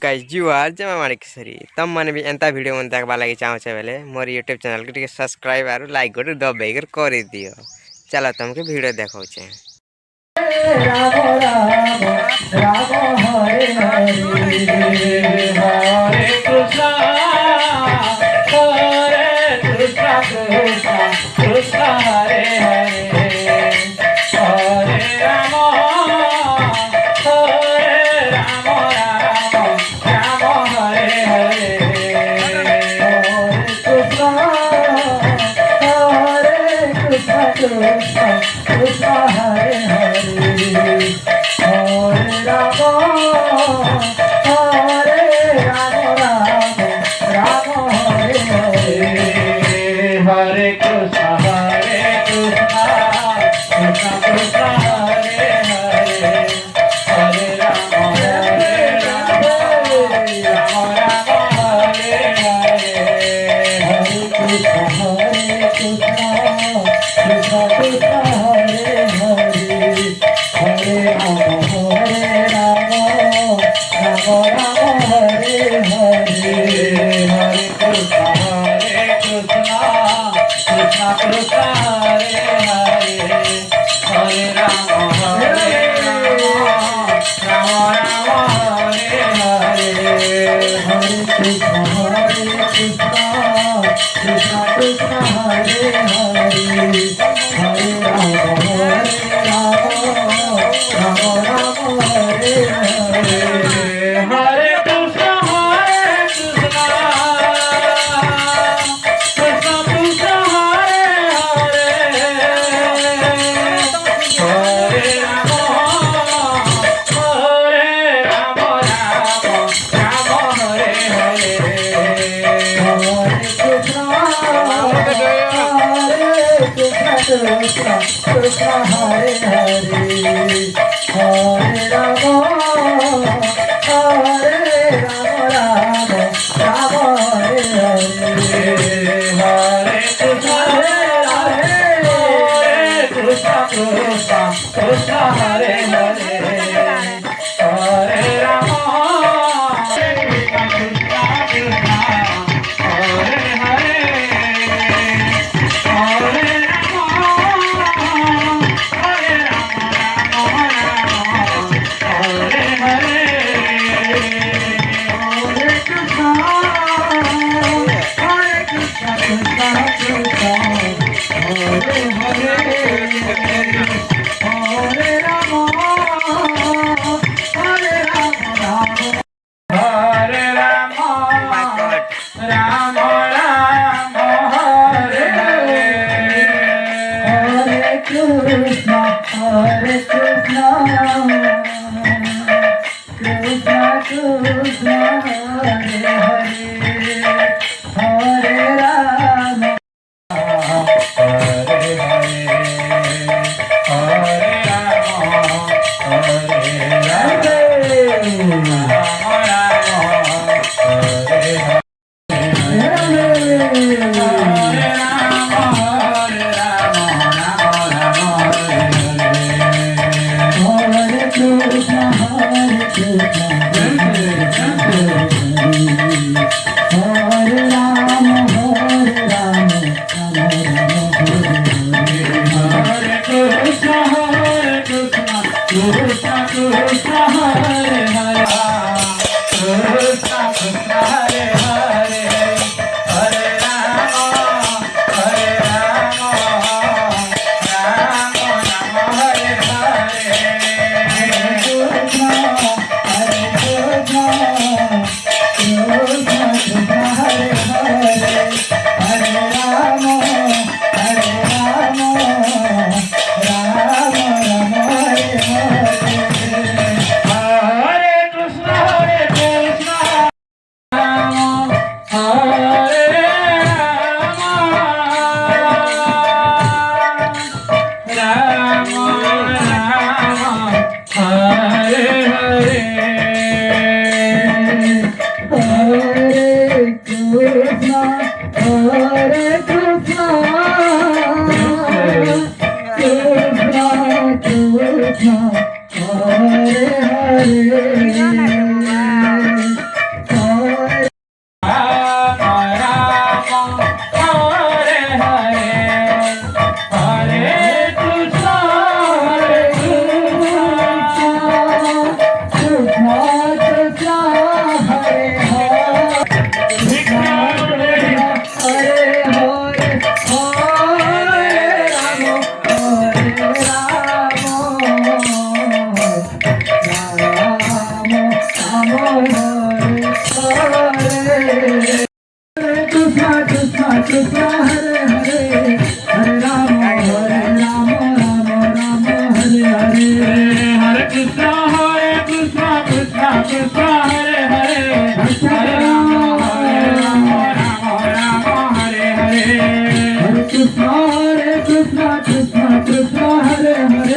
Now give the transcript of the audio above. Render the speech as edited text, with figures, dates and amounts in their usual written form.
Guys जुआर जमा माणिक सरी तम माने भी एंता वीडियो मन देखबा लागि चाहो छे बेले मोर यूट्यूब चैनल के सब्सक्राइब आरो लाइक कर दबे कर कर दियो। चलो तुमके वीडियो देखौ छे। Ram Ram Ram Hare Hare Hare Krishna Krishna Krishna Hare Hare Hare Ram Hare Hare Krishna Krishna Hare Hare Hare Ram Ram Hare Hare Hare Krishna Krishna Krishna Hare Hare Hare Ram Ram Hare Hare Hare Krishna Krishna Krishna Krishna Hare Hare Hare Ram Ram Ram Hare Hare Hare Krishna Krishna Krishna Hare Hare Hare Ram Ram Hare Hare Hare Krishna Krishna Krishna Hare Hare Hare Ram Ram Hare Hare Hare Krishna Krishna Krishna Hare Hare Hare Ram Hare Hare Hare Krishna Krishna Hare Hare Hare Ram Ram Hare Hare Hare Krishna Krishna Hare Hare Hare Ram Krishna Krishna Hare Hare Hare Ram Krishna Krishna Hare Hare